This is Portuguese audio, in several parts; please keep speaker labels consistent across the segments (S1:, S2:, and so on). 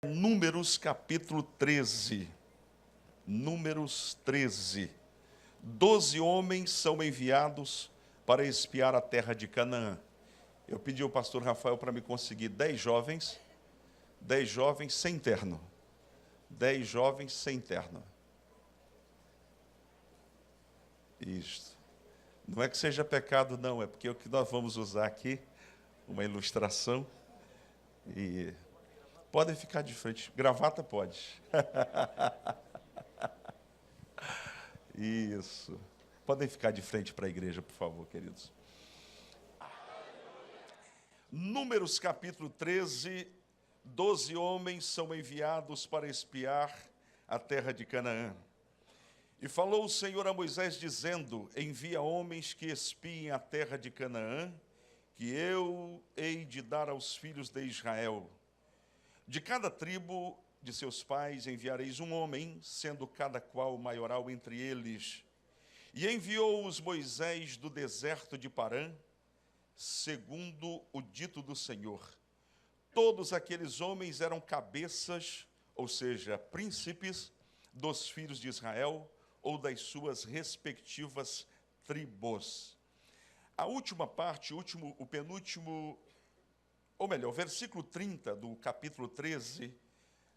S1: Números capítulo 13. Números 13. 12 homens são enviados para espiar a terra de Canaã. Eu pedi ao pastor Rafael para me conseguir 10 jovens sem terno. 10 jovens sem terno. Isto. Não é que seja pecado, não, é porque o que nós vamos usar aqui, uma ilustração, e podem ficar de frente. Gravata pode. Isso. Podem ficar de frente para a igreja, por favor, queridos. Números capítulo 13, 12 homens são enviados para espiar a terra de Canaã. E falou o Senhor a Moisés, dizendo: envia homens que espiem a terra de Canaã, que eu hei de dar aos filhos de Israel. De cada tribo de seus pais enviareis um homem, sendo cada qual maioral entre eles. E enviou-os Moisés do deserto de Parã, segundo o dito do Senhor. Todos aqueles homens eram cabeças, ou seja, príncipes dos filhos de Israel, ou das suas respectivas tribos. A última parte, o penúltimo, ou melhor, o versículo 30 do capítulo 13,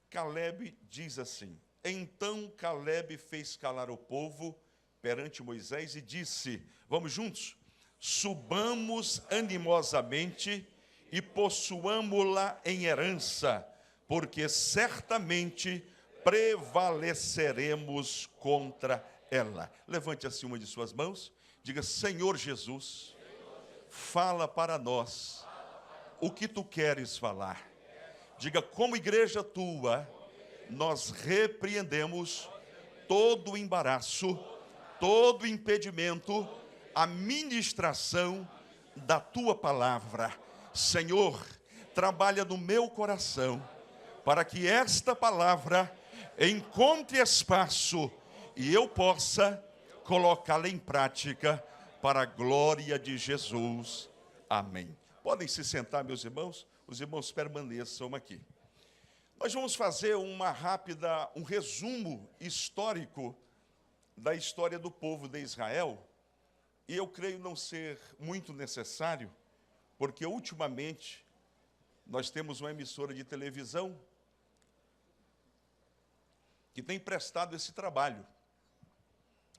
S1: Caleb diz assim: então Caleb fez calar o povo perante Moisés e disse, vamos juntos? Subamos animosamente e possuamo-la em herança, porque certamente prevaleceremos contra ela. Levante assim uma de suas mãos, diga: Senhor Jesus, fala para nós o que tu queres falar. Diga: como igreja tua, nós repreendemos todo o embaraço, todo o impedimento, a ministração da tua palavra. Senhor, trabalha no meu coração, para que esta palavra encontre espaço e eu possa colocá-la em prática para a glória de Jesus. Amém. Podem se sentar, meus irmãos? Os irmãos permaneçam aqui. Nós vamos fazer um resumo histórico da história do povo de Israel, e eu creio não ser muito necessário, porque ultimamente nós temos uma emissora de televisão que tem prestado esse trabalho,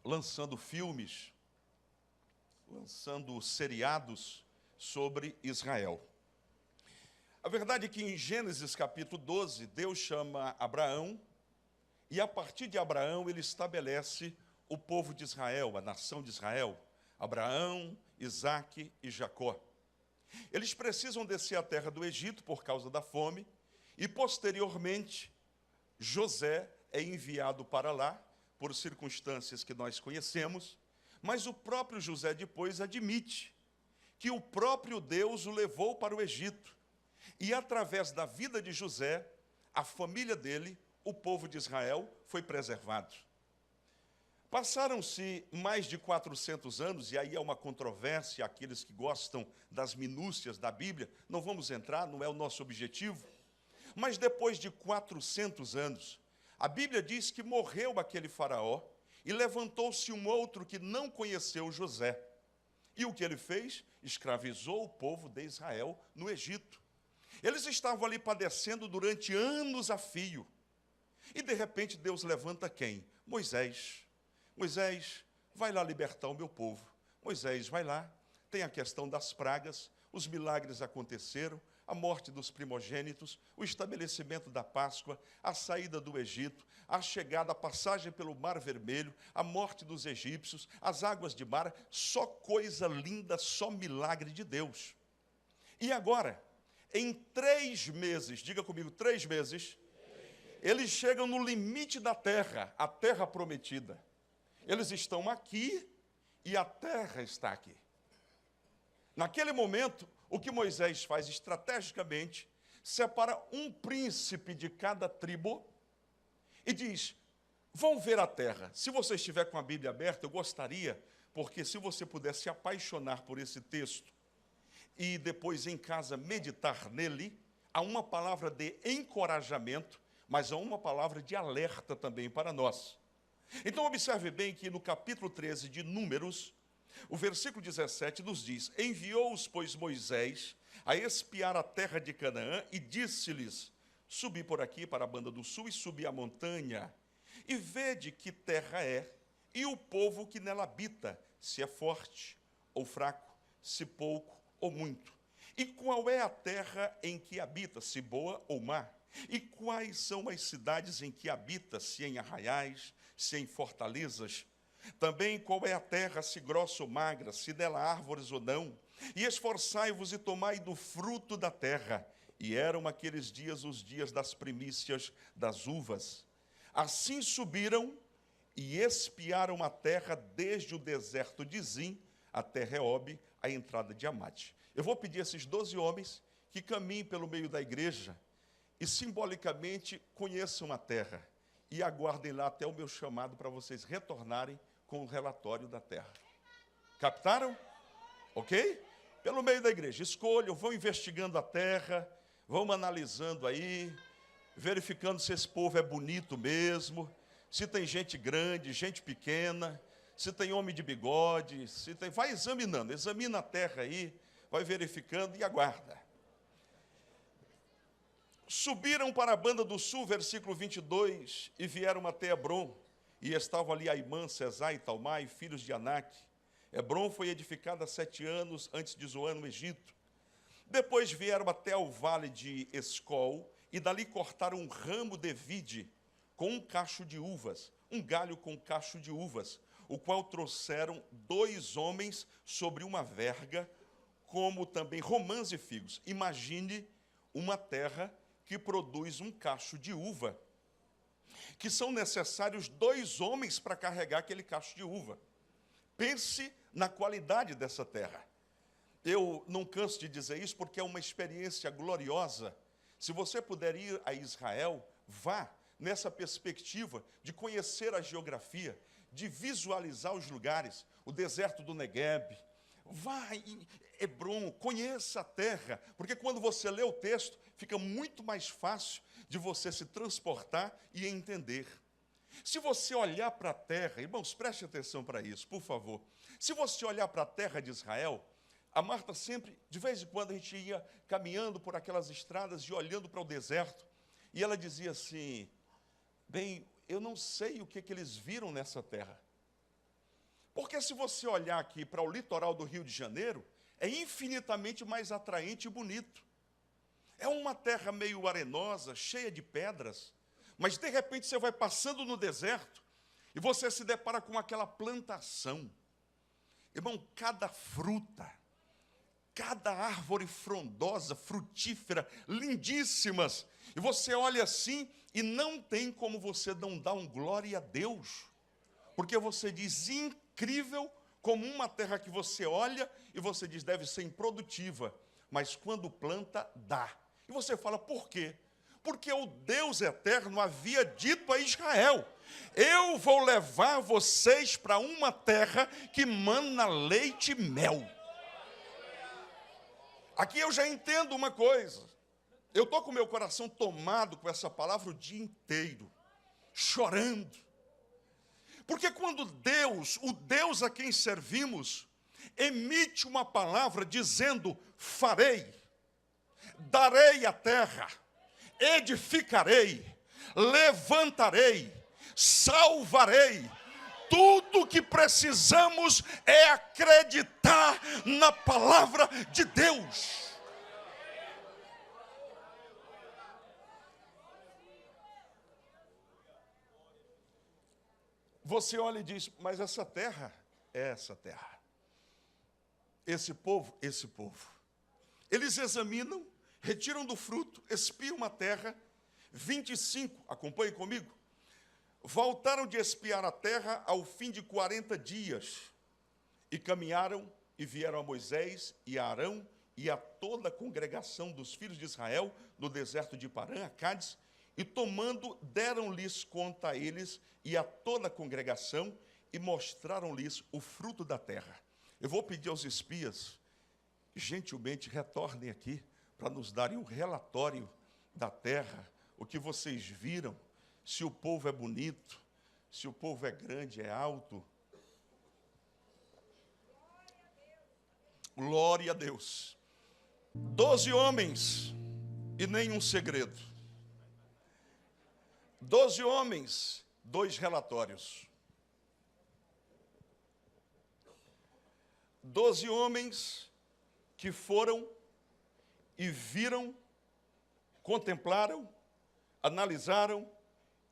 S1: lançando filmes, lançando seriados sobre Israel. A verdade é que em Gênesis capítulo 12, Deus chama Abraão, e a partir de Abraão ele estabelece o povo de Israel, a nação de Israel, Abraão, Isaque e Jacó. Eles precisam descer a terra do Egito por causa da fome, e posteriormente José é enviado para lá, por circunstâncias que nós conhecemos, mas o próprio José depois admite que o próprio Deus o levou para o Egito, e através da vida de José, a família dele, o povo de Israel, foi preservado. Passaram-se mais de 400 anos, e aí é uma controvérsia, aqueles que gostam das minúcias da Bíblia, não vamos entrar, não é o nosso objetivo, mas depois de 400 anos, a Bíblia diz que morreu aquele faraó, e levantou-se um outro que não conheceu José. E o que ele fez? Escravizou o povo de Israel no Egito. Eles estavam ali padecendo durante anos a fio. E de repente Deus levanta quem? Moisés. Moisés, vai lá libertar o meu povo. Moisés, vai lá. Tem a questão das pragas, os milagres aconteceram, a morte dos primogênitos, o estabelecimento da Páscoa, a saída do Egito, a chegada, a passagem pelo Mar Vermelho, a morte dos egípcios, as águas de mar, só coisa linda, só milagre de Deus. E agora, em 3 meses, diga comigo, 3 meses, eles chegam no limite da terra, a terra prometida. Eles estão aqui e a terra está aqui. Naquele momento, o que Moisés faz estrategicamente, separa um príncipe de cada tribo e diz, vão ver a terra. Se você estiver com a Bíblia aberta, eu gostaria, porque se você puder se apaixonar por esse texto e depois em casa meditar nele, há uma palavra de encorajamento, mas há uma palavra de alerta também para nós. Então, observe bem que no capítulo 13 de Números, o versículo 17 nos diz: enviou-os, pois, Moisés a espiar a terra de Canaã e disse-lhes: subi por aqui para a banda do sul e subi a montanha, e vede que terra é, e o povo que nela habita, se é forte ou fraco, se pouco ou muito. E qual é a terra em que habita, se boa ou má? E quais são as cidades em que habita, se em arraiais, se em fortalezas? Também qual é a terra, se grossa ou magra, se nela há árvores ou não? E esforçai-vos e tomai do fruto da terra. E eram aqueles dias os dias das primícias das uvas. Assim subiram e espiaram a terra desde o deserto de Zim até Reobe, a entrada de Amate. Eu vou pedir a esses 12 homens que caminhem pelo meio da igreja e simbolicamente conheçam a terra e aguardem lá até o meu chamado para vocês retornarem com o relatório da terra. Captaram? Ok? Pelo meio da igreja, escolham, vão investigando a terra, vão analisando aí, verificando se esse povo é bonito mesmo, se tem gente grande, gente pequena, se tem homem de bigode, se tem... vai examinando, examina a terra aí, vai verificando e aguarda. Subiram para a banda do sul, versículo 22, e vieram até Hebrom, e estavam ali Aimã, Sesá e Talmai, filhos de Anak. Hebrom foi edificada 7 anos antes de Zoan, no Egito. Depois vieram até o vale de Escol, e dali cortaram um ramo de vide com um cacho de uvas, um galho com um cacho de uvas, o qual trouxeram 2 homens sobre uma verga, como também romãs e figos. Imagine uma terra que produz um cacho de uva, que são necessários 2 homens para carregar aquele cacho de uva. Pense na qualidade dessa terra. Eu não canso de dizer isso porque é uma experiência gloriosa. Se você puder ir a Israel, vá nessa perspectiva de conhecer a geografia, de visualizar os lugares, o deserto do Negueb. Vá em Hebrom, conheça a terra, porque quando você lê o texto, fica muito mais fácil de você se transportar e entender. Se você olhar para a terra, irmãos, preste atenção para isso, por favor. Se você olhar para a terra de Israel, a Marta sempre, de vez em quando, a gente ia caminhando por aquelas estradas e olhando para o deserto, e ela dizia assim: bem, eu não sei o que eles viram nessa terra. Porque se você olhar aqui para o litoral do Rio de Janeiro, é infinitamente mais atraente e bonito. É uma terra meio arenosa, cheia de pedras, mas de repente você vai passando no deserto e você se depara com aquela plantação. Irmão, cada fruta, cada árvore frondosa, frutífera, lindíssimas. E você olha assim e não tem como você não dar um glória a Deus. Porque você diz, incrível como uma terra que você olha e você diz, deve ser improdutiva. Mas quando planta, dá. E você fala, por quê? Porque o Deus eterno havia dito a Israel: eu vou levar vocês para uma terra que mana leite e mel. Aqui eu já entendo uma coisa. Eu estou com o meu coração tomado com essa palavra o dia inteiro, chorando. Porque quando Deus, o Deus a quem servimos, emite uma palavra dizendo, farei, darei a terra, edificarei, levantarei, salvarei, tudo que precisamos é acreditar na palavra de Deus. Você olha e diz, mas essa terra é essa terra. Esse povo, esse povo. Eles examinam, retiram do fruto, espiam a terra. 25, acompanhe comigo. Voltaram de espiar a terra ao fim de 40 dias. E caminharam e vieram a Moisés e a Arão e a toda a congregação dos filhos de Israel no deserto de Parã, a Cádiz, e tomando, deram-lhes conta a eles e a toda a congregação e mostraram-lhes o fruto da terra. Eu vou pedir aos espias que gentilmente retornem aqui para nos darem um relatório da terra, o que vocês viram, se o povo é bonito, se o povo é grande, é alto. Glória a Deus. 12 homens e nenhum segredo. 12 homens, 2 relatórios. 12 homens que foram e viram, contemplaram, analisaram,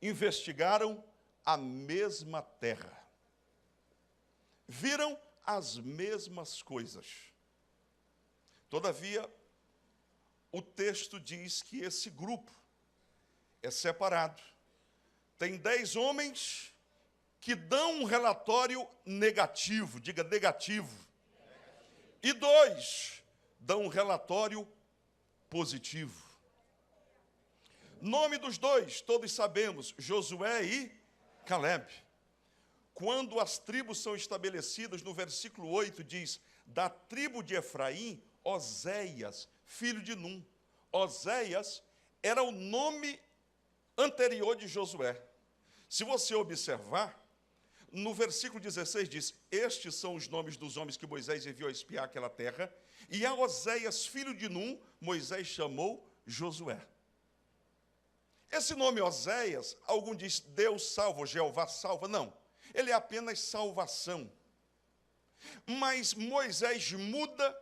S1: investigaram a mesma terra. Viram as mesmas coisas. Todavia, o texto diz que esse grupo é separado. Tem 10 homens que dão um relatório negativo, diga negativo. E 2 dão um relatório positivo. Nome dos 2, todos sabemos, Josué e Calebe. Quando as tribos são estabelecidas, no versículo 8 diz, da tribo de Efraim, Oséias, filho de Num. Oséias era o nome anterior de Josué. Se você observar, no versículo 16 diz, estes são os nomes dos homens que Moisés enviou a espiar aquela terra, e a Oséias, filho de Num, Moisés chamou Josué. Esse nome Oséias, algum diz, Deus salva, Jeová salva, não. Ele é apenas salvação. Mas Moisés muda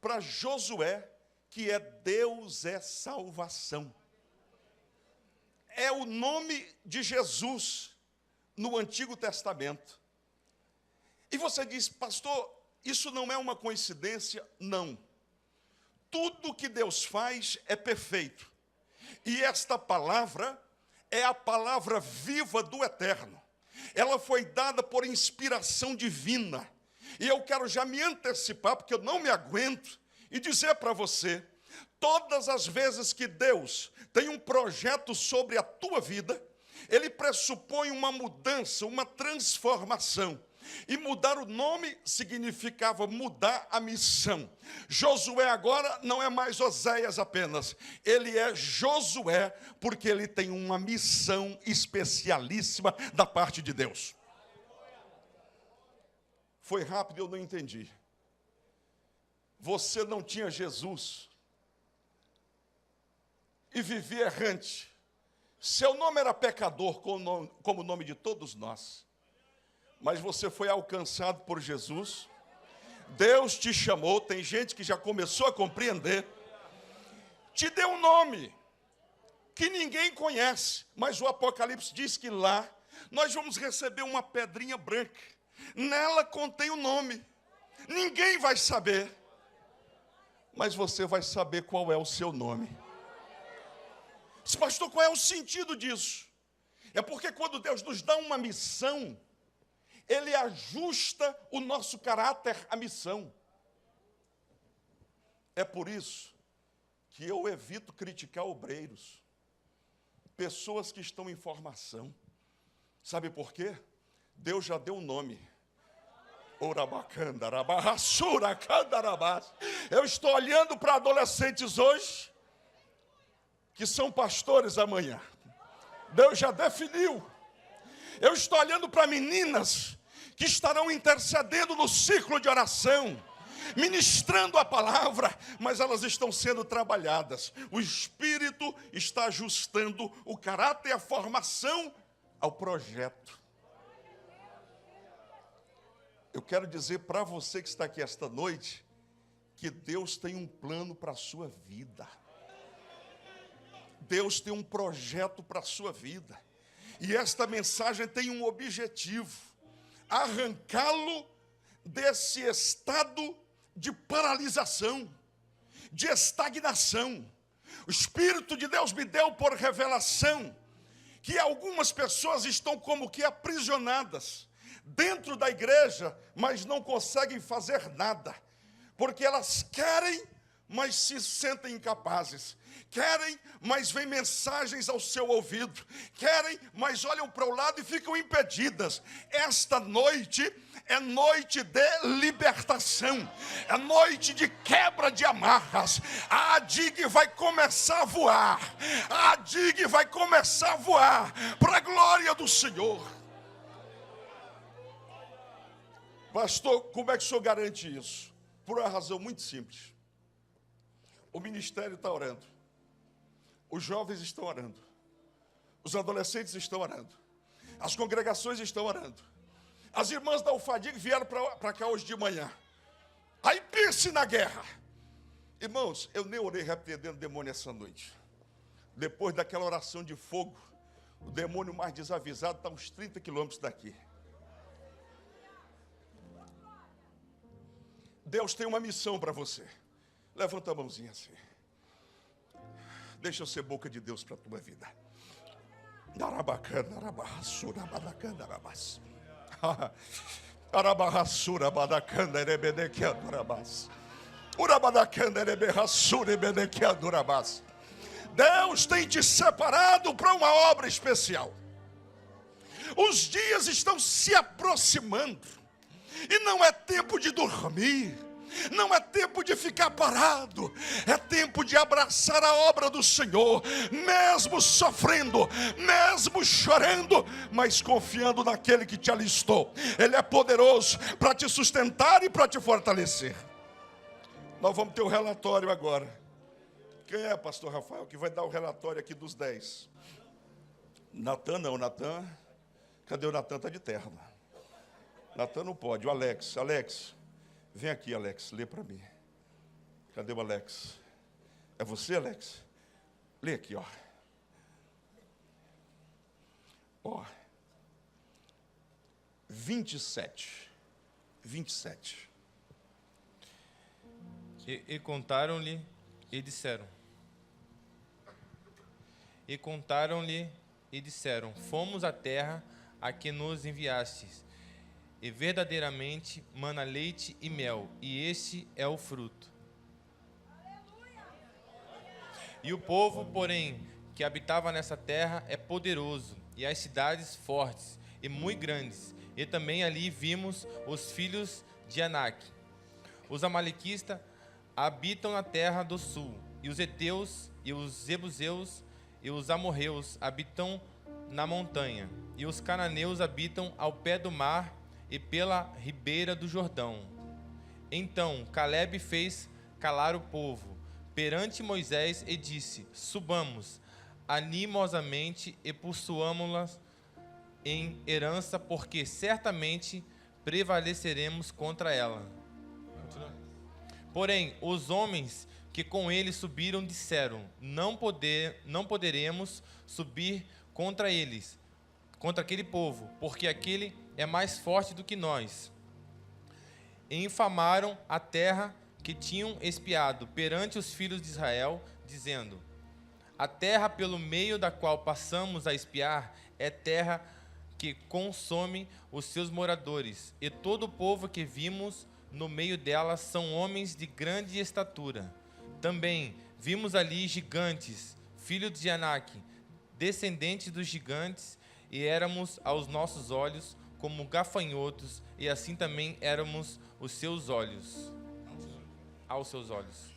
S1: para Josué, que é Deus é salvação. É o nome de Jesus no Antigo Testamento. E você diz, pastor, isso não é uma coincidência? Não. Tudo que Deus faz é perfeito. E esta palavra é a palavra viva do Eterno. Ela foi dada por inspiração divina. E eu quero já me antecipar, porque eu não me aguento, e dizer para você, todas as vezes que Deus tem um projeto sobre a tua vida, Ele pressupõe uma mudança, uma transformação. E mudar o nome significava mudar a missão. Josué agora não é mais Oséias apenas. Ele é Josué, porque ele tem uma missão especialíssima da parte de Deus. Foi rápido, eu não entendi. Você não tinha Jesus e vivia errante. Seu nome era pecador, como o nome de todos nós. Mas você foi alcançado por Jesus. Deus te chamou. Tem gente que já começou a compreender. Te deu um nome que ninguém conhece. Mas o Apocalipse diz que lá nós vamos receber uma pedrinha branca. Nela contém o nome. Ninguém vai saber. Mas você vai saber qual é o seu nome. Pastor, qual é o sentido disso? É porque quando Deus nos dá uma missão, Ele ajusta o nosso caráter à missão. É por isso que eu evito criticar obreiros, pessoas que estão em formação. Sabe por quê? Deus já deu um nome. Eu estou olhando para adolescentes hoje, que são pastores amanhã. Deus já definiu. Eu estou olhando para meninas que estarão intercedendo no ciclo de oração, ministrando a palavra, mas elas estão sendo trabalhadas. O Espírito está ajustando o caráter e a formação ao projeto. Eu quero dizer para você que está aqui esta noite, que Deus tem um plano para a sua vida. Deus tem um projeto para a sua vida. E esta mensagem tem um objetivo: arrancá-lo desse estado de paralisação, de estagnação. O Espírito de Deus me deu por revelação que algumas pessoas estão como que aprisionadas dentro da igreja, mas não conseguem fazer nada, porque elas querem, mas se sentem incapazes. Querem, mas vem mensagens ao seu ouvido. Querem, mas olham para o lado e ficam impedidas. Esta noite é noite de libertação. É noite de quebra de amarras. A dig vai começar a voar. A dig vai começar a voar para a glória do Senhor. Pastor, como é que o senhor garante isso? Por uma razão muito simples. O ministério está orando. Os jovens estão orando. Os adolescentes estão orando. As congregações estão orando. As irmãs da UFADIG vieram para cá hoje de manhã. Aí pense na guerra. Irmãos, eu nem orei repreendendo o demônio essa noite. Depois daquela oração de fogo, o demônio mais desavisado está uns 30 quilômetros daqui. Deus tem uma missão para você. Levanta a mãozinha assim. Deixa eu ser boca de Deus para a tua vida. Deus tem te separado para uma obra especial. Os dias estão se aproximando. E não é tempo de dormir. Não é tempo de ficar parado, é tempo de abraçar a obra do Senhor, mesmo sofrendo, mesmo chorando, mas confiando naquele que te alistou. Ele é poderoso para te sustentar e para te fortalecer. Nós vamos ter o relatório agora. Quem é, pastor Rafael, que vai dar o relatório aqui dos 10? Natan não, Natan. Cadê o Natan? Está de terno. Natan não pode, o Alex. Alex. Vem aqui, Alex, lê para mim. Cadê o Alex? É você, Alex? Lê aqui, ó. Ó. 27. 27.
S2: E contaram-lhe e disseram. E contaram-lhe e disseram: fomos à terra a que nos enviastes. E verdadeiramente mana leite e mel, e este é o fruto. E o povo, porém, que habitava nessa terra é poderoso, e as cidades fortes e muito grandes. E também ali vimos os filhos de Anak. Os amalequistas habitam na terra do sul, e os heteus, e os jebuseus, e os amorreus habitam na montanha, e os cananeus habitam ao pé do mar e pela ribeira do Jordão. Então Calebe fez calar o povo perante Moisés e disse: subamos animosamente e possuamo-las em herança, porque certamente prevaleceremos contra ela. Porém, os homens que com ele subiram disseram: não poderemos subir contra eles, contra aquele povo, porque aquele é mais forte do que nós. E infamaram a terra que tinham espiado perante os filhos de Israel, dizendo: a terra pelo meio da qual passamos a espiar é terra que consome os seus moradores, e todo o povo que vimos no meio dela são homens de grande estatura. Também vimos ali gigantes, filhos de Anak, descendentes dos gigantes, e éramos aos nossos olhos como gafanhotos, e assim também éramos os seus olhos. Aos seus olhos.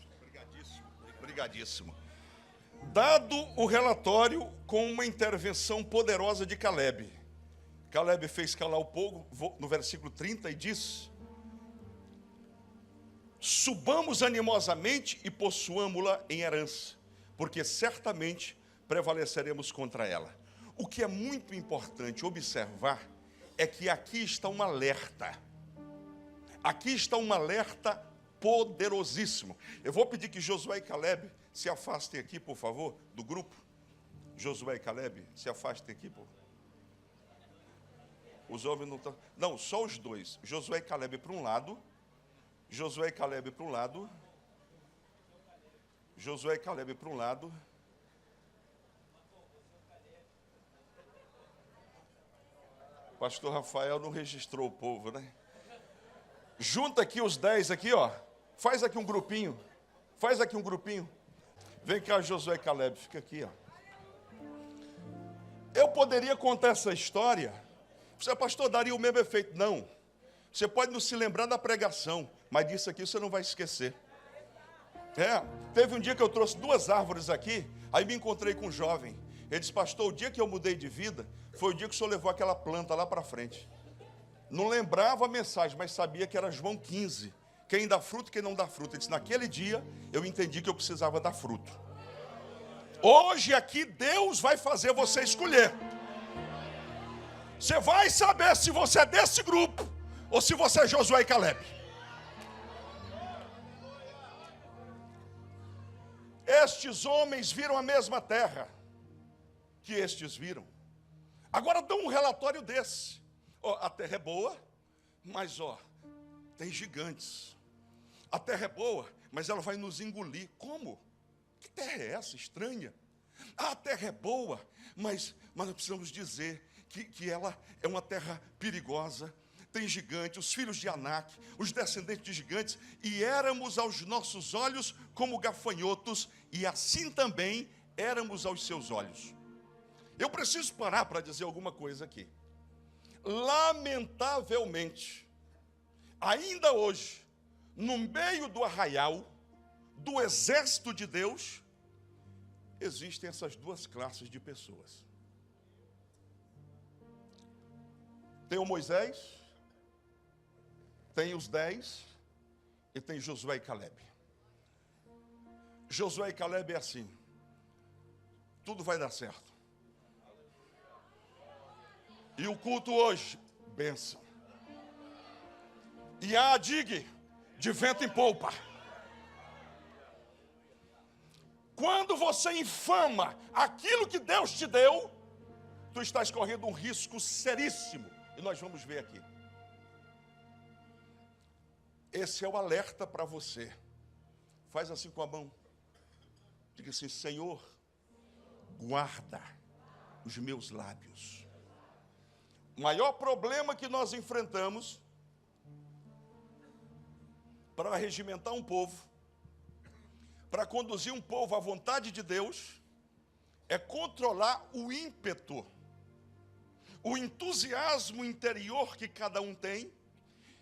S1: Obrigadíssimo. Dado o relatório com uma intervenção poderosa de Calebe. Calebe fez calar o povo, no versículo 30, e diz: subamos animosamente e possuamo-la em herança, porque certamente prevaleceremos contra ela. O que é muito importante observar é que aqui está um alerta. Aqui está um alerta poderosíssimo. Eu vou pedir que Josué e Calebe se afastem aqui, por favor, do grupo. Josué e Calebe, se afastem aqui, por favor. Os homens não estão... Não, só os dois. Josué e Calebe para um lado. Josué e Calebe para um lado. Josué e Calebe para um lado. Pastor Rafael não registrou o povo, né? Junta aqui os 10 aqui, ó. Faz aqui um grupinho. Faz aqui um grupinho. Vem cá, Josué e Caleb, fica aqui, ó. Eu poderia contar essa história, você, pastor, daria o mesmo efeito. Não. Você pode não se lembrar da pregação, mas disso aqui você não vai esquecer. Teve um dia que eu trouxe 2 árvores aqui, aí me encontrei com um jovem. Ele disse, pastor, o dia que eu mudei de vida, foi o dia que o senhor levou aquela planta lá para frente. Não lembrava a mensagem, mas sabia que era João 15. Quem dá fruto, quem não dá fruto. Ele disse, naquele dia, eu entendi que eu precisava dar fruto. Hoje aqui, Deus vai fazer você escolher. Você vai saber se você é desse grupo, ou se você é Josué e Caleb. Estes homens viram a mesma terra que estes viram. Agora dão um relatório desse. A terra é boa, mas tem gigantes. A terra é boa, mas ela vai nos engolir. Como? Que terra é essa estranha? A terra é boa, mas nós precisamos dizer que ela é uma terra perigosa. Tem gigante, os filhos de Anak, os descendentes de gigantes, e éramos aos nossos olhos como gafanhotos, e assim também éramos aos seus olhos. Eu preciso parar para dizer alguma coisa aqui. Lamentavelmente, ainda hoje, no meio do arraial, do exército de Deus, existem essas 2 classes de pessoas. Tem o Moisés, tem os 10 e tem Josué e Caleb. Josué e Caleb é assim, tudo vai dar certo. E o culto hoje, bênção. E a Adig, de vento em polpa. Quando você infama aquilo que Deus te deu, tu estás correndo um risco seríssimo. E nós vamos ver aqui. Esse é o alerta para você. Faz assim com a mão. Diga assim, Senhor, guarda os meus lábios. O maior problema que nós enfrentamos para regimentar um povo, para conduzir um povo à vontade de Deus, é controlar o ímpeto, o entusiasmo interior que cada um tem,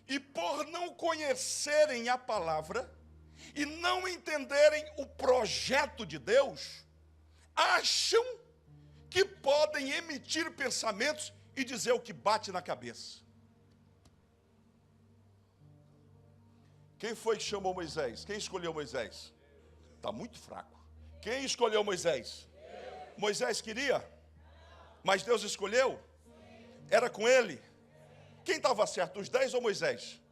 S1: e por não conhecerem a palavra e não entenderem o projeto de Deus, acham que podem emitir pensamentos e dizer o que bate na cabeça. Quem foi que chamou Moisés? Quem escolheu Moisés? Está muito fraco. Quem escolheu Moisés? Moisés queria, mas Deus escolheu? Era com ele? Quem estava certo, os 10 ou Moisés?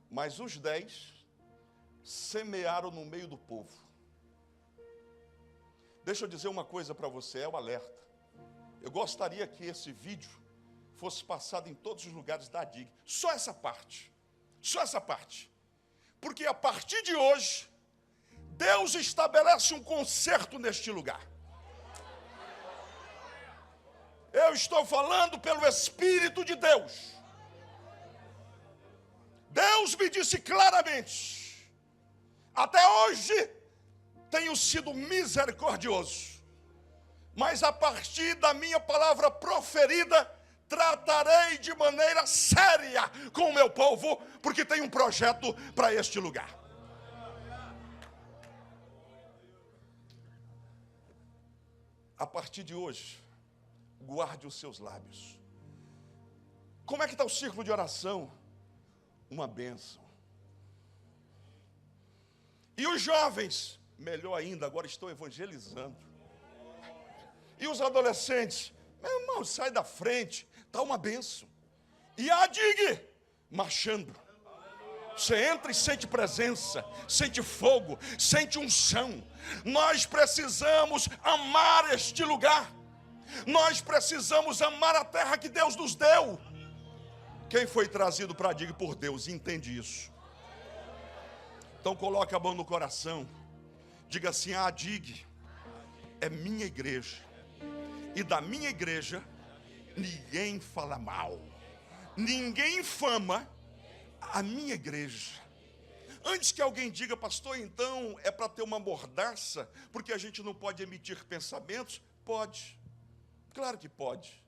S1: Mas os 10 semearam no meio do povo. Deixa eu dizer uma coisa para você, é o alerta. Eu gostaria que esse vídeo fosse passado em todos os lugares da Adig. Só essa parte. Só essa parte. Porque a partir de hoje, Deus estabelece um concerto neste lugar. Eu estou falando pelo Espírito de Deus. Deus me disse claramente, até hoje tenho sido misericordioso, mas a partir da minha palavra proferida, tratarei de maneira séria com o meu povo, porque tem um projeto para este lugar. A partir de hoje, guarde os seus lábios. Como é que está o círculo de oração? Uma bênção. E os jovens, melhor ainda, agora estou evangelizando. E os adolescentes, meu irmão, sai da frente, está uma bênção. E a Adig, marchando. Você entra e sente presença, sente fogo, sente unção. Nós precisamos amar este lugar. Nós precisamos amar a terra que Deus nos deu. Quem foi trazido para a Adig por Deus, entende isso. Então coloque a mão no coração. Diga assim, a Adig é minha igreja. E da minha igreja, ninguém fala mal. Ninguém infama a minha igreja. Antes que alguém diga, pastor, então é para ter uma mordaça, porque a gente não pode emitir pensamentos? Pode, claro que pode.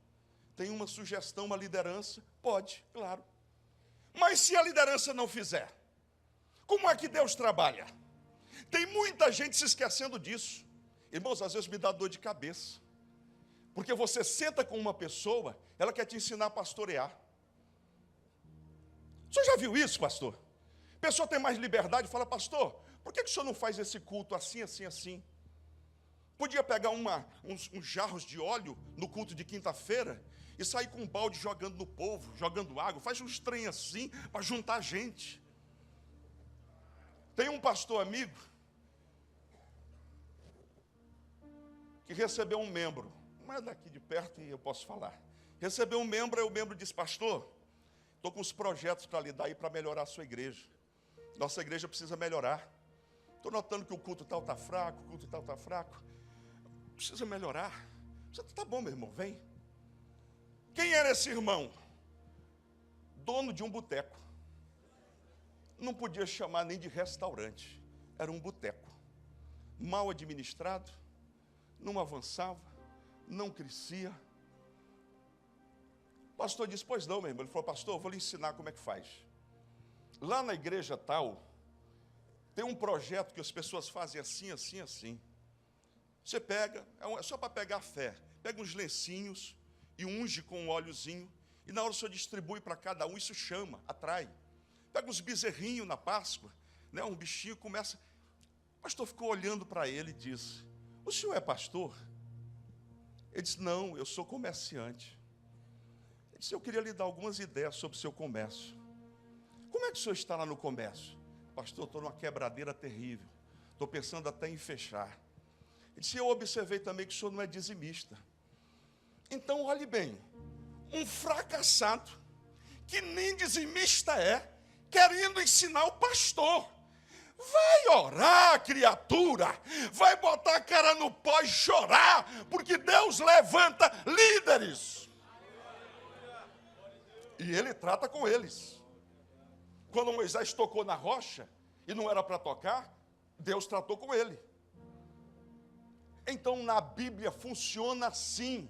S1: Tem uma sugestão, uma liderança? Pode, claro. Mas se a liderança não fizer, como é que Deus trabalha? Tem muita gente se esquecendo disso. Irmãos, às vezes me dá dor de cabeça. Porque você senta com uma pessoa, ela quer te ensinar a pastorear. O senhor já viu isso, pastor? A pessoa tem mais liberdade e fala, pastor, por que o senhor não faz esse culto assim, assim, assim? Podia pegar uns jarros de óleo no culto de quinta-feira e sair com um balde jogando no povo, jogando água. Faz uns trem assim para juntar gente. Tem um pastor amigo que recebeu um membro, mas daqui de perto e eu posso falar. Recebeu um membro, aí o membro disse, pastor, estou com uns projetos para lhe dar aí para melhorar a sua igreja. Nossa igreja precisa melhorar. Estou notando que o culto tal está fraco, o culto tal está fraco. Precisa melhorar. Está bom, meu irmão, vem. Quem era esse irmão? Dono de um boteco. Não podia chamar nem de restaurante. Era um boteco. Mal administrado, não avançava, não crescia. O pastor disse, pois não, meu irmão. Ele falou, pastor, eu vou lhe ensinar como é que faz. Lá na igreja tal, tem um projeto que as pessoas fazem assim, assim, assim. Você pega, é só para pegar fé. Pega uns lencinhos e unge com um óleozinho. E na hora o senhor distribui para cada um, isso chama, atrai. Pega uns bezerrinhos na Páscoa, né, um bichinho, começa. O pastor ficou olhando para ele e disse, o senhor é pastor? Ele disse, não, eu sou comerciante. Ele disse, eu queria lhe dar algumas ideias sobre o seu comércio. Como é que o senhor está lá no comércio? Pastor, estou numa quebradeira terrível. Estou pensando até em fechar. Ele disse, eu observei também que o senhor não é dizimista. Então, olhe bem, um fracassado, que nem dizimista é, querendo ensinar o pastor. Vai orar, criatura, vai botar a cara no pó e chorar, porque Deus levanta líderes. E ele trata com eles. Quando Moisés tocou na rocha, e não era para tocar, Deus tratou com ele. Então, na Bíblia funciona assim.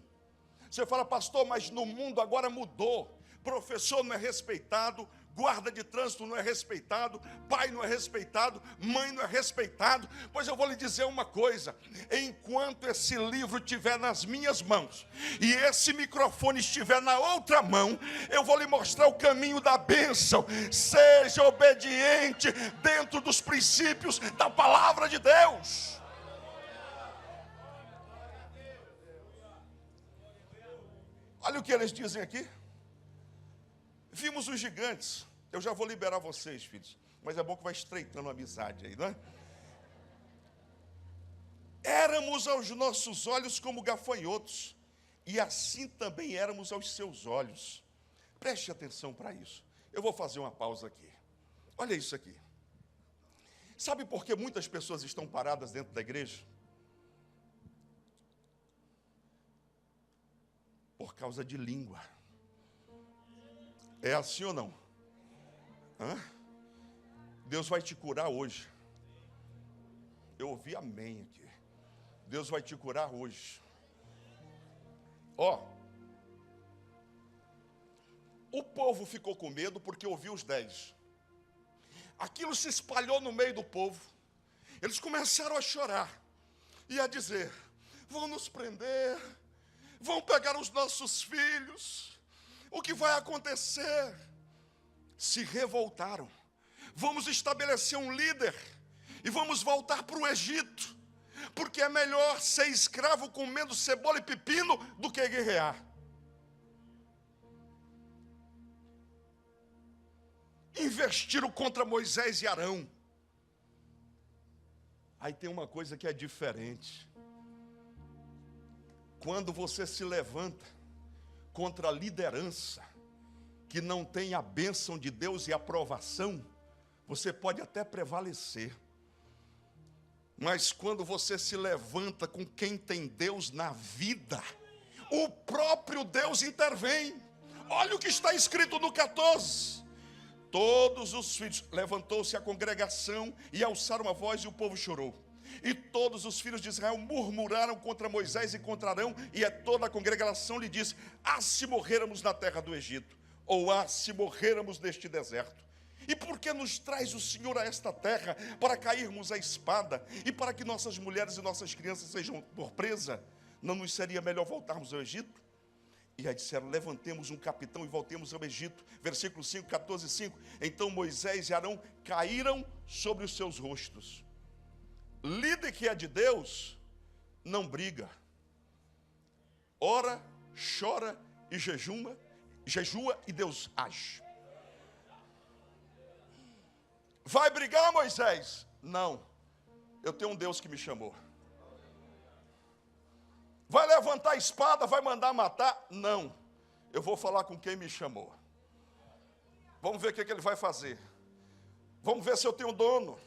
S1: Você fala, pastor, mas no mundo agora mudou. Professor não é respeitado, guarda de trânsito não é respeitado, pai não é respeitado, mãe não é respeitado. Pois eu vou lhe dizer uma coisa, enquanto esse livro estiver nas minhas mãos e esse microfone estiver na outra mão, eu vou lhe mostrar o caminho da bênção. Seja obediente dentro dos princípios da palavra de Deus. Olha o que eles dizem aqui. Vimos os gigantes. Eu já vou liberar vocês, filhos. Mas é bom que vai estreitando a amizade aí, não é? Éramos aos nossos olhos como gafanhotos, e assim também éramos aos seus olhos. Preste atenção para isso. Eu vou fazer uma pausa aqui. Olha isso aqui. Sabe por que muitas pessoas estão paradas dentro da igreja? Por causa de língua. É assim ou não? Hã? Deus vai te curar hoje. Eu ouvi amém aqui. Deus vai te curar hoje. Ó. O povo ficou com medo porque ouviu os 10. Aquilo se espalhou no meio do povo. Eles começaram a chorar e a dizer, vão nos prender, vão pegar os nossos filhos. O que vai acontecer? Se revoltaram. Vamos estabelecer um líder e vamos voltar para o Egito, porque é melhor ser escravo comendo cebola e pepino do que guerrear. Investiram contra Moisés e Arão. Aí tem uma coisa que é diferente. Quando você se levanta contra a liderança que não tem a bênção de Deus e a aprovação, você pode até prevalecer. Mas quando você se levanta com quem tem Deus na vida, o próprio Deus intervém. Olha o que está escrito no 14. todos os filhos, levantou-se a congregação e alçaram a voz e o povo chorou. E todos os filhos de Israel murmuraram contra Moisés e contra Arão, e toda a congregação lhe disse: ah, se morrêramos na terra do Egito, ou ah, se morrêramos neste deserto. E por que nos traz o Senhor a esta terra, para cairmos à espada, e para que nossas mulheres e nossas crianças sejam por presa? Não nos seria melhor voltarmos ao Egito? E aí disseram: levantemos um capitão e voltemos ao Egito. Versículo 5, 14, 5. Então Moisés e Arão caíram sobre os seus rostos. Líder que é de Deus, não briga. Ora, chora e jejua e Deus age. Vai brigar, Moisés? Não, eu tenho um Deus que me chamou. Vai levantar a espada, vai mandar matar? Não, eu vou falar com quem me chamou. Vamos ver o que ele vai fazer. Vamos ver se eu tenho dono.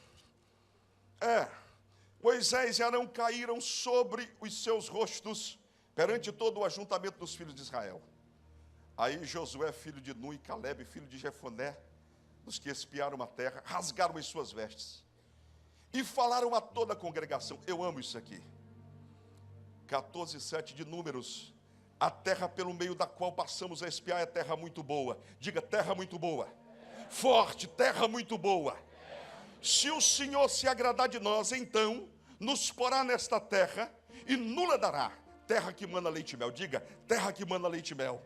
S1: Moisés e Arão caíram sobre os seus rostos perante todo o ajuntamento dos filhos de Israel. Aí Josué, filho de Nun, e Calebe, filho de Jefoné, os que espiaram a terra, rasgaram as suas vestes e falaram a toda a congregação. Eu amo isso aqui. 14:7 de Números. A terra pelo meio da qual passamos a espiar é terra muito boa. Diga: terra muito boa. Forte, terra muito boa. Se o Senhor se agradar de nós, então nos porá nesta terra e nula dará. Terra que mana leite e mel. Diga: terra que mana leite e mel.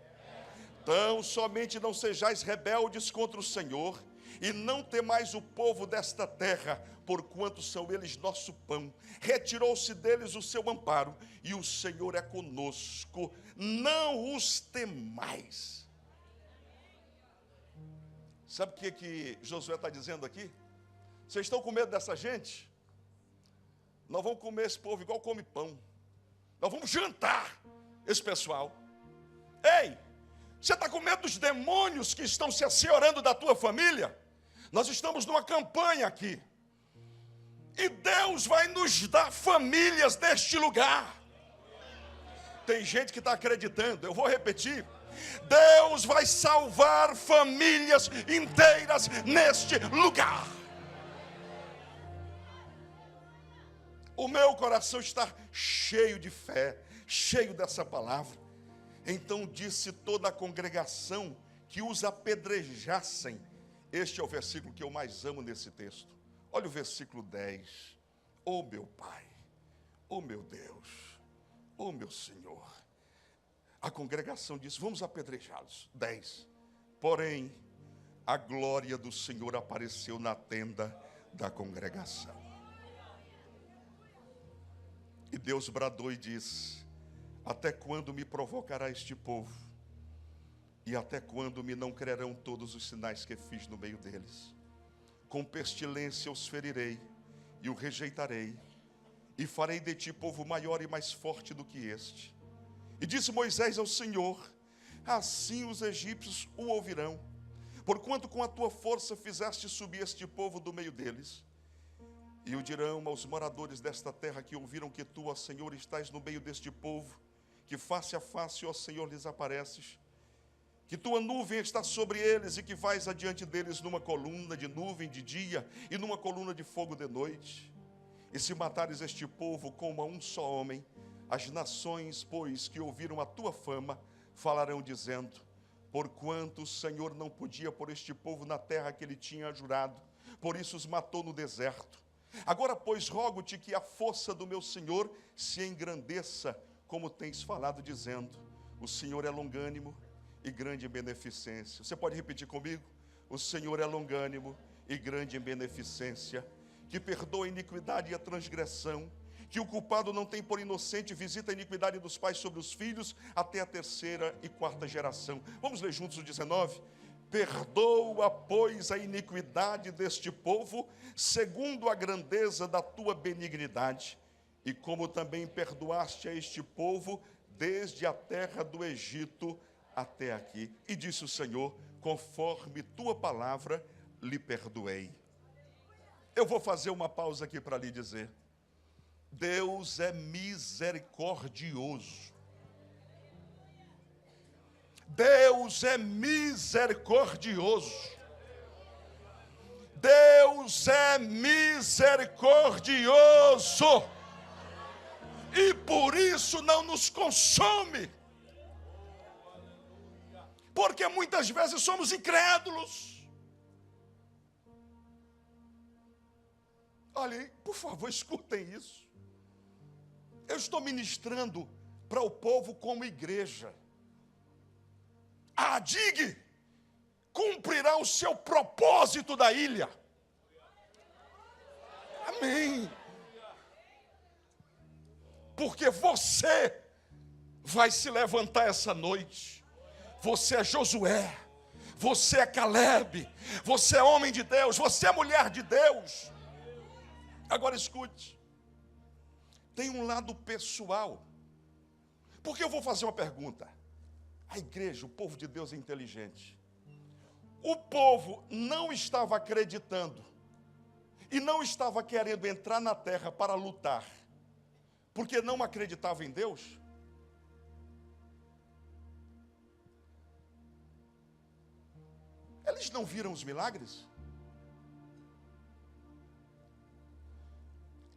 S1: Então somente não sejais rebeldes contra o Senhor, e não temais o povo desta terra, porquanto são eles nosso pão. Retirou-se deles o seu amparo, e o Senhor é conosco. Não os temais. Sabe o que Josué está dizendo aqui? Vocês estão com medo dessa gente? Nós vamos comer esse povo igual come pão. Nós vamos jantar esse pessoal. Ei, você está com medo dos demônios que estão se asseorando da tua família? Nós estamos numa campanha aqui. E Deus vai nos dar famílias deste lugar. Tem gente que está acreditando, eu vou repetir. Deus vai salvar famílias inteiras neste lugar. O meu coração está cheio de fé, cheio dessa palavra. Então disse toda a congregação que os apedrejassem. Este é o versículo que eu mais amo nesse texto. Olha o versículo 10. Oh meu Pai, oh meu Deus, oh meu Senhor. A congregação disse: vamos apedrejá-los. 10. Porém, a glória do Senhor apareceu na tenda da congregação. E Deus bradou e disse: até quando me provocará este povo? E até quando me não crerão todos os sinais que fiz no meio deles? Com pestilência os ferirei e o rejeitarei, e farei de ti povo maior e mais forte do que este. E disse Moisés ao Senhor: assim os egípcios o ouvirão, porquanto com a tua força fizeste subir este povo do meio deles. E o dirão aos moradores desta terra que ouviram que tu, ó Senhor, estás no meio deste povo, que face a face, ó Senhor, lhes apareces, que tua nuvem está sobre eles e que vais adiante deles numa coluna de nuvem de dia e numa coluna de fogo de noite. E se matares este povo como a um só homem, as nações, pois, que ouviram a tua fama, falarão dizendo: porquanto o Senhor não podia pôr este povo na terra que ele tinha jurado, por isso os matou no deserto. Agora, pois, rogo-te que a força do meu Senhor se engrandeça, como tens falado, dizendo: o Senhor é longânimo e grande em beneficência. Você pode repetir comigo? O Senhor é longânimo e grande em beneficência, que perdoa a iniquidade e a transgressão, que o culpado não tem por inocente, visita a iniquidade dos pais sobre os filhos, até a 3ª e 4ª geração. Vamos ler juntos o 19? Perdoa, pois, a iniquidade deste povo, segundo a grandeza da tua benignidade, e como também perdoaste a este povo, desde a terra do Egito até aqui. E disse o Senhor: conforme tua palavra lhe perdoei. Eu vou fazer uma pausa aqui para lhe dizer: Deus é misericordioso. Deus é misericordioso. Deus é misericordioso e por isso não nos consome. Porque muitas vezes somos incrédulos. Olhem, por favor, escutem isso. Eu estou ministrando para o povo como igreja. A DIG cumprirá o seu propósito da ilha. Amém. Porque você vai se levantar essa noite. Você é Josué. Você é Caleb. Você é homem de Deus. Você é mulher de Deus. Agora escute. Tem um lado pessoal. Porque eu vou fazer uma pergunta. A igreja, o povo de Deus é inteligente. O povo não estava acreditando e não estava querendo entrar na terra para lutar, porque não acreditava em Deus? Eles não viram os milagres?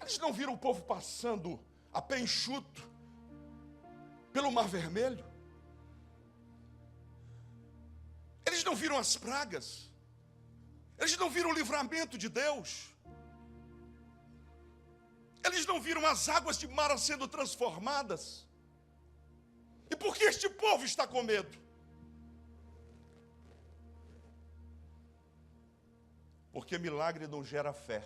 S1: Eles não viram o povo passando a pé enxuto pelo Mar Vermelho? Eles não viram as pragas? Eles não viram o livramento de Deus? Eles não viram as águas de Mara sendo transformadas? E por que este povo está com medo? Porque milagre não gera fé.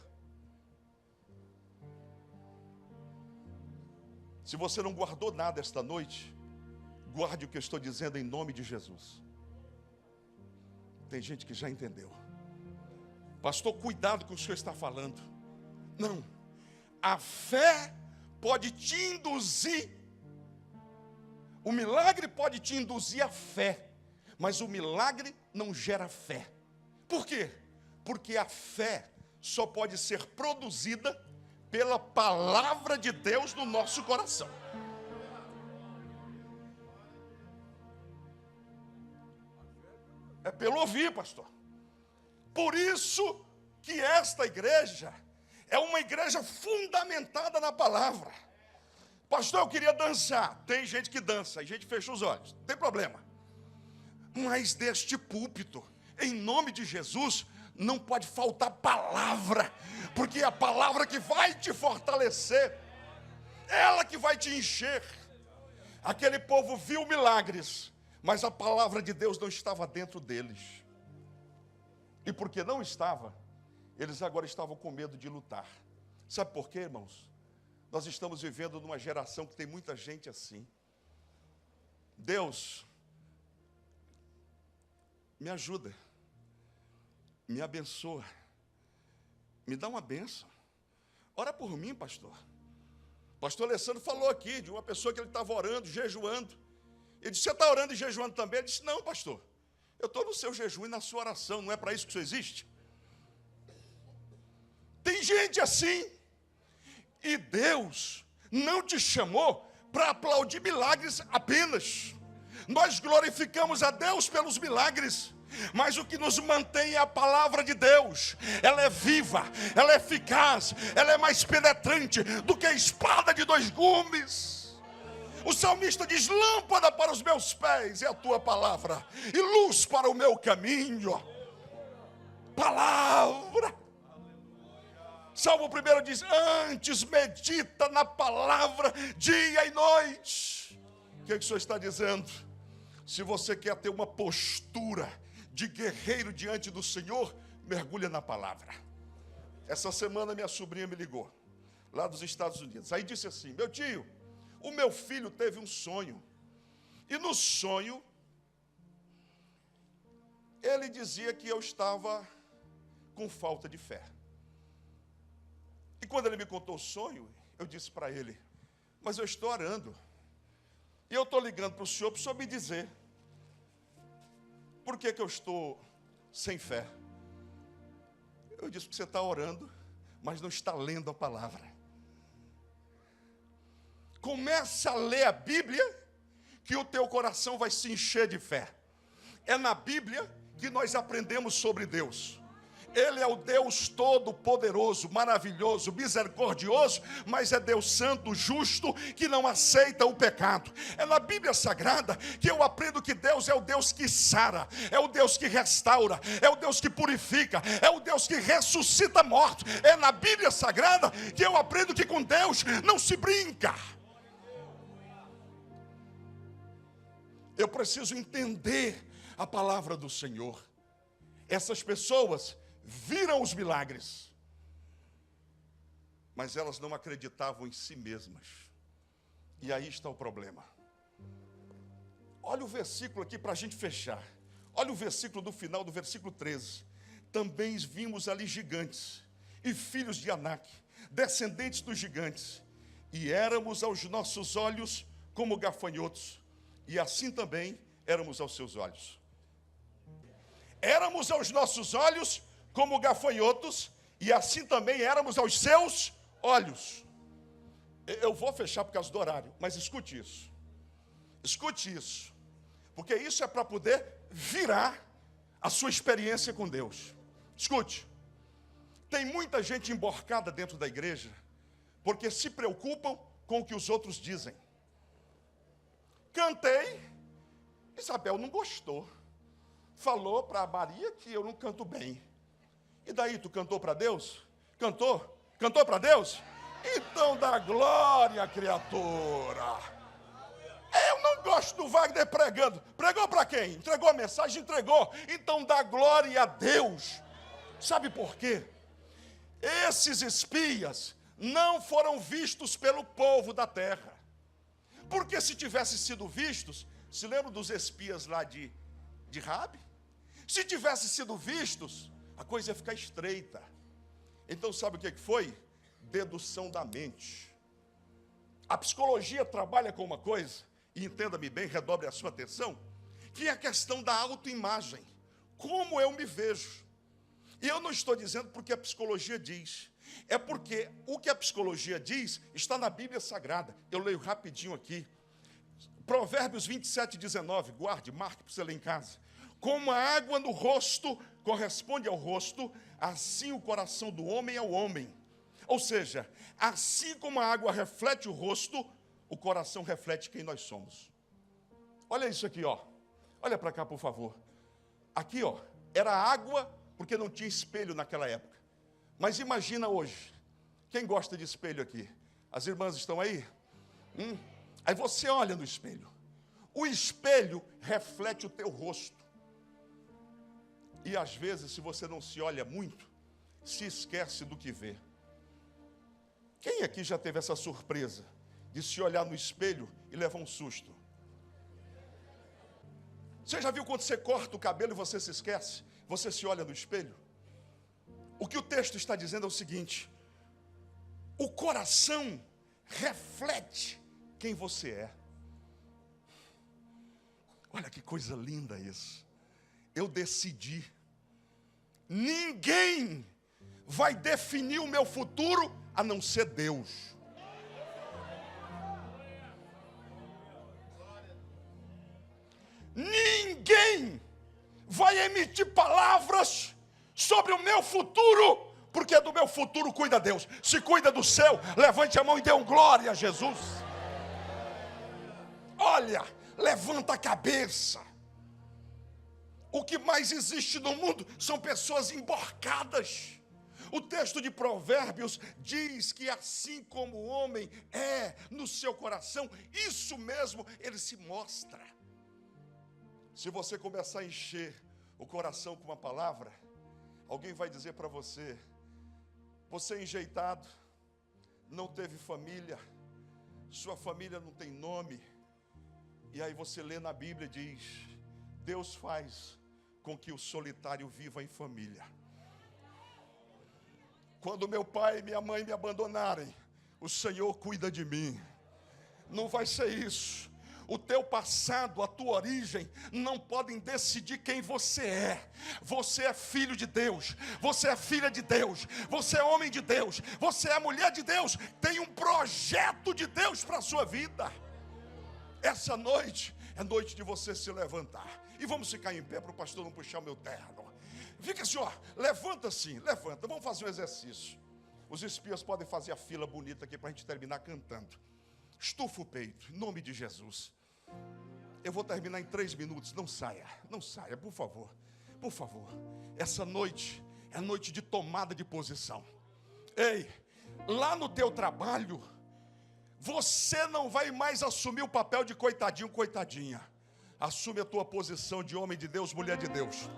S1: Se você não guardou nada esta noite, guarde o que eu estou dizendo em nome de Jesus. Tem gente que já entendeu. Pastor, cuidado com o que o senhor está falando. Não. A fé pode te induzir. O milagre pode te induzir a fé. Mas o milagre não gera fé. Por quê? Porque a fé só pode ser produzida pela palavra de Deus no nosso coração. É pelo ouvir, pastor. Por isso que esta igreja é uma igreja fundamentada na palavra. Pastor, eu queria dançar. Tem gente que dança, a gente fecha os olhos, não tem problema. Mas deste púlpito, em nome de Jesus, não pode faltar palavra, porque é a palavra que vai te fortalecer, ela que vai te encher. Aquele povo viu milagres, mas a palavra de Deus não estava dentro deles. E porque não estava, eles agora estavam com medo de lutar. Sabe por quê, irmãos? Nós estamos vivendo numa geração que tem muita gente assim. Deus, me ajuda, me abençoa, me dá uma bênção. Ora por mim, pastor. Pastor Alessandro falou aqui de uma pessoa que ele estava orando, jejuando. Ele disse, você está orando e jejuando também? Ele disse, não, pastor, eu estou no seu jejum e na sua oração, não é para isso que isso existe? Tem gente assim, e Deus não te chamou para aplaudir milagres apenas. Nós glorificamos a Deus pelos milagres, mas o que nos mantém é a palavra de Deus. Ela é viva, ela é eficaz, ela é mais penetrante do que a espada de dois gumes. O salmista diz, lâmpada para os meus pés é a tua palavra, e luz para o meu caminho. Palavra. Salmo 1 diz, antes medita na palavra dia e noite. O que o senhor está dizendo? Se você quer ter uma postura de guerreiro diante do Senhor, mergulha na palavra. Essa semana minha sobrinha me ligou, lá dos Estados Unidos. Aí disse assim, meu tio, o meu filho teve um sonho. E no sonho, ele dizia que eu estava com falta de fé. E quando ele me contou o sonho, eu disse para ele, mas eu estou orando. E eu estou ligando para o senhor me dizer, por que eu estou sem fé? Eu disse que você está orando, mas não está lendo a palavra. Comece a ler a Bíblia, que o teu coração vai se encher de fé. É na Bíblia que nós aprendemos sobre Deus. Ele é o Deus todo-poderoso, maravilhoso, misericordioso, mas é Deus santo, justo, que não aceita o pecado. É na Bíblia Sagrada que eu aprendo que Deus é o Deus que sara, é o Deus que restaura, é o Deus que purifica, é o Deus que ressuscita mortos. É na Bíblia Sagrada que eu aprendo que com Deus não se brinca. Eu preciso entender a palavra do Senhor. Essas pessoas viram os milagres, mas elas não acreditavam em si mesmas. E aí está o problema. Olha o versículo aqui para a gente fechar. Olha o versículo do final, do versículo 13. Também vimos ali gigantes e filhos de Anak, descendentes dos gigantes, e éramos aos nossos olhos como gafanhotos, e assim também éramos aos seus olhos. Éramos aos nossos olhos como gafanhotos, e assim também éramos aos seus olhos. Eu vou fechar por causa do horário, mas escute isso. Escute isso. Porque isso é para poder virar a sua experiência com Deus. Escute. Tem muita gente emborcada dentro da igreja, porque se preocupam com o que os outros dizem. Cantei, Isabel não gostou. Falou para a Maria que eu não canto bem. E daí, tu cantou para Deus? Cantou? Cantou para Deus? Então dá glória, criatura. Eu não gosto do Wagner pregando. Pregou para quem? Entregou a mensagem? Entregou. Então dá glória a Deus. Sabe por quê? Esses espias não foram vistos pelo povo da terra. Porque se tivessem sido vistos, se lembra dos espias lá de Rabi? Se tivessem sido vistos, a coisa ia ficar estreita. Então sabe o que foi? Dedução da mente. A psicologia trabalha com uma coisa, e entenda-me bem, redobre a sua atenção, que é a questão da autoimagem. Como eu me vejo. E eu não estou dizendo porque a psicologia diz. É porque o que a psicologia diz está na Bíblia Sagrada. Eu leio rapidinho aqui. Provérbios 27, 19. Guarde, marque para você ler em casa. Como a água no rosto corresponde ao rosto, assim o coração do homem é o homem. Ou seja, assim como a água reflete o rosto, o coração reflete quem nós somos. Olha isso aqui, ó. Olha para cá, por favor. Aqui, ó, era água porque não tinha espelho naquela época. Mas imagina hoje. Quem gosta de espelho aqui? As irmãs estão aí? Aí você olha no espelho. O espelho reflete o teu rosto. E às vezes, se você não se olha muito, se esquece do que vê. Quem aqui já teve essa surpresa de se olhar no espelho e levar um susto? Você já viu quando você corta o cabelo e você se esquece? Você se olha no espelho? O que o texto está dizendo é o seguinte: o coração reflete quem você é. Olha que coisa linda isso. Eu decidi. Ninguém vai definir o meu futuro a não ser Deus. Ninguém vai emitir palavras sobre o meu futuro, porque do meu futuro cuida Deus. Se cuida do seu, levante a mão e dê um glória a Jesus. Olha, levanta a cabeça. O que mais existe no mundo são pessoas emborcadas. O texto de Provérbios diz que assim como o homem é no seu coração, isso mesmo ele se mostra. Se você começar a encher o coração com uma palavra, alguém vai dizer para você: você é enjeitado, não teve família, sua família não tem nome. E aí você lê na Bíblia e diz: Deus faz com que o solitário viva em família. Quando meu pai e minha mãe me abandonarem, o Senhor cuida de mim. Não vai ser isso. O teu passado, a tua origem, não podem decidir quem você é. Você é filho de Deus, você é filha de Deus, você é homem de Deus, você é mulher de Deus. Tem um projeto de Deus para a sua vida. Essa noite é noite de você se levantar. E vamos ficar em pé para o pastor não puxar o meu terno. Fica assim, ó, levanta assim, levanta, vamos fazer um exercício. Os espias podem fazer a fila bonita aqui para a gente terminar cantando. Estufa o peito, em nome de Jesus. Eu vou terminar em 3 minutos, não saia, por favor. Por favor, essa noite é noite de tomada de posição. Ei, lá no teu trabalho, você não vai mais assumir o papel de coitadinho, coitadinha. Assume a tua posição de homem de Deus, mulher de Deus.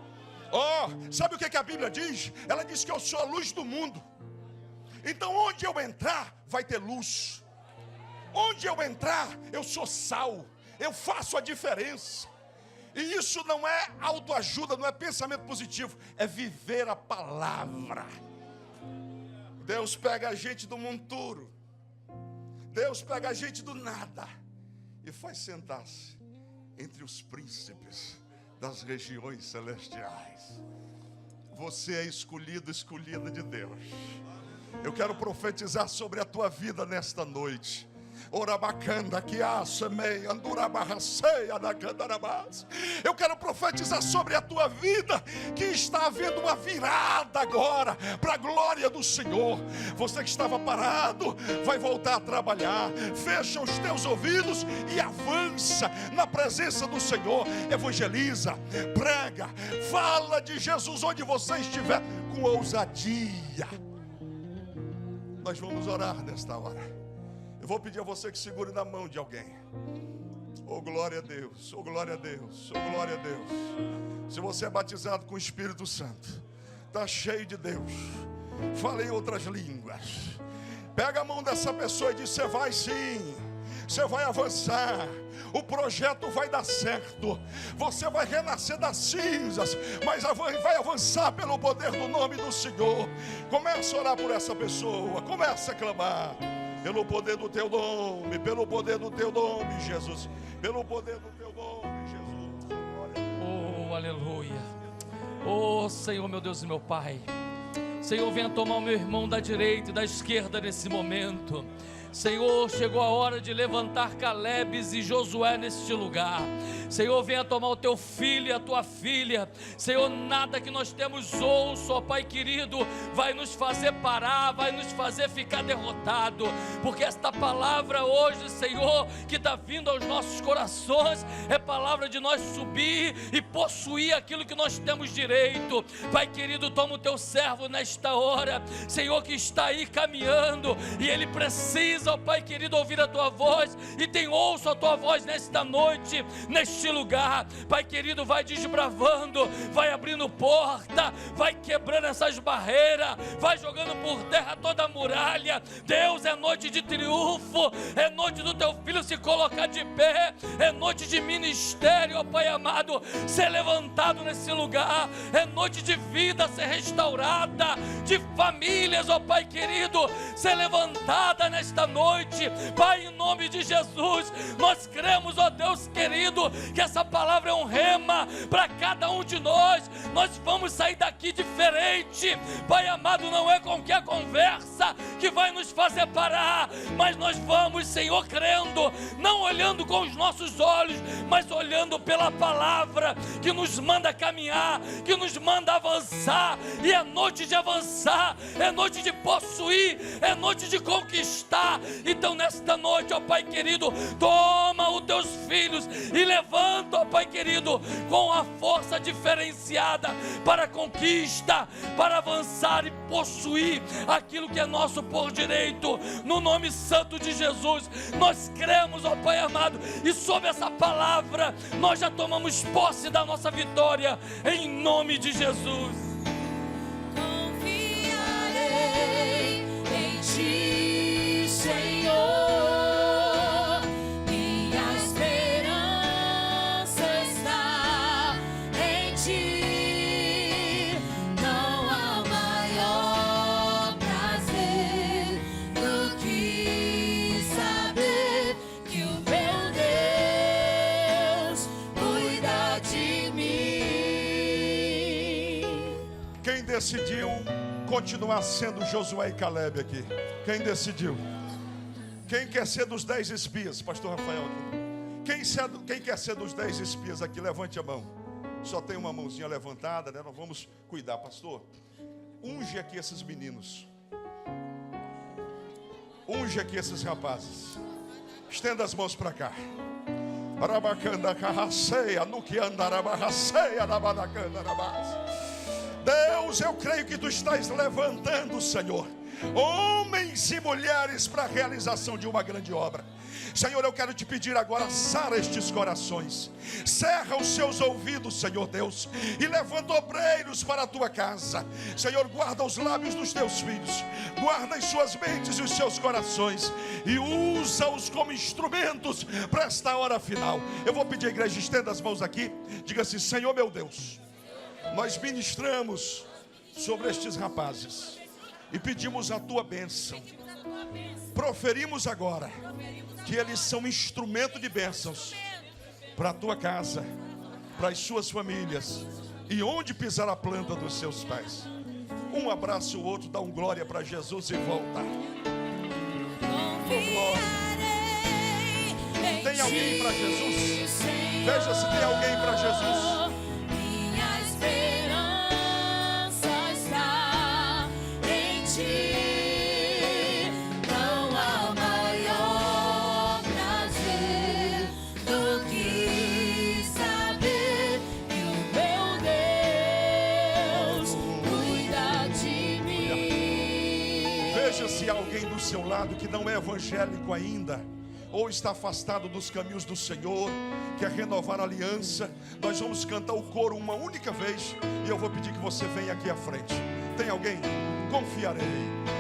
S1: Oh, sabe o que a Bíblia diz? Ela diz que eu sou a luz do mundo. Então onde eu entrar, vai ter luz. Onde eu entrar, eu sou sal. Eu faço a diferença. E isso não é autoajuda, não é pensamento positivo, é viver a palavra. Deus pega a gente do monturo, Deus pega a gente do nada e faz sentar-se entre os príncipes das regiões celestiais. Você é escolhido, escolhida de Deus. Eu quero profetizar sobre a tua vida nesta noite. Eu quero profetizar sobre a tua vida que está havendo uma virada agora para a glória do Senhor. Você que estava parado vai voltar a trabalhar. Fecha os teus ouvidos e avança na presença do Senhor. Evangeliza, prega, fala de Jesus onde você estiver com ousadia. Nós vamos orar nesta hora. Eu vou pedir a você que segure na mão de alguém. Oh, glória a Deus, oh, glória a Deus, oh, glória a Deus. Se você é batizado com o Espírito Santo, está cheio de Deus, fala em outras línguas. Pega a mão dessa pessoa e diz: você vai sim, você vai avançar. O projeto vai dar certo. Você vai renascer das cinzas, mas vai avançar pelo poder do nome do Senhor. Comece a orar por essa pessoa. Comece a clamar. Pelo poder do teu nome, pelo poder do teu nome, Jesus. Pelo poder do teu nome, Jesus.
S3: Oh, aleluia. Oh, Senhor, meu Deus e meu Pai. Senhor, venha tomar o meu irmão da direita e da esquerda nesse momento. Senhor, chegou a hora de levantar Calebes e Josué neste lugar. Senhor, venha tomar o teu filho e a tua filha. Senhor, nada que nós temos ouço, ó Pai querido, vai nos fazer parar, vai nos fazer ficar derrotado, porque esta palavra hoje, Senhor, que está vindo aos nossos corações, é palavra de nós subir e possuir aquilo que nós temos direito. Pai querido, toma o teu servo nesta hora, Senhor, que está aí caminhando, e ele precisa, ó Pai querido, ouvir a tua voz, e tem ouço a tua voz nesta noite, neste lugar. Pai querido, vai desbravando, vai abrindo porta, vai quebrando essas barreiras, vai jogando por terra toda a muralha. Deus, é noite de triunfo, é noite do teu filho se colocar de pé, é noite de ministério, ó Pai amado, ser levantado nesse lugar, é noite de vida ser restaurada, de famílias, ó Pai querido, ser levantada nesta noite. Pai, em nome de Jesus, nós cremos, ó Deus querido, que essa palavra é um rema para cada um de nós. Nós vamos sair daqui diferente. Pai amado, não é qualquer conversa que vai nos fazer parar, mas nós vamos, Senhor, crendo, não olhando com os nossos olhos, mas olhando pela palavra que nos manda caminhar, que nos manda avançar. E é noite de avançar, é noite de possuir, é noite de conquistar. Então nesta noite, ó Pai querido, toma os teus filhos e levanta, ó Pai querido, com a força diferenciada para a conquista, para avançar e possuir aquilo que é nosso por direito. No nome santo de Jesus, nós cremos, ó Pai amado, e sob essa palavra nós já tomamos posse da nossa vitória, em nome de Jesus.
S4: Confiarei em Ti, Senhor. Minha esperança está em Ti. Não há maior prazer do que saber que o meu Deus cuida de mim.
S1: Quem decidiu continuar sendo Josué e Caleb aqui? Quem decidiu? Quem quer ser dos 10 espias? Pastor Rafael aqui. Quem quer ser dos 10 espias aqui? Levante a mão. Só tem uma mãozinha levantada, né? Nós vamos cuidar, pastor. Unge aqui esses meninos. Unge aqui esses rapazes. Estenda as mãos para cá. Deus, eu creio que tu estás levantando, Senhor, homens e mulheres para a realização de uma grande obra. Senhor, eu quero te pedir agora, sara estes corações, cerra os seus ouvidos, Senhor Deus, e levanta obreiros para a tua casa. Senhor, guarda os lábios dos teus filhos, guarda as suas mentes e os seus corações, e usa-os como instrumentos para esta hora final. Eu vou pedir à igreja, estenda as mãos aqui, diga assim: Senhor meu Deus, nós ministramos sobre estes rapazes e pedimos a tua bênção. Proferimos agora que eles são instrumento de bênçãos para a tua casa, para as suas famílias e onde pisar a planta dos seus pés. Um abraça o outro, dá um glória para Jesus e volta. Tem alguém para Jesus? Veja se tem alguém para Jesus. Se alguém do seu lado que não é evangélico ainda, ou está afastado dos caminhos do Senhor, quer renovar a aliança, nós vamos cantar o coro uma única vez, e eu vou pedir que você venha aqui à frente. Tem alguém? Confiarei.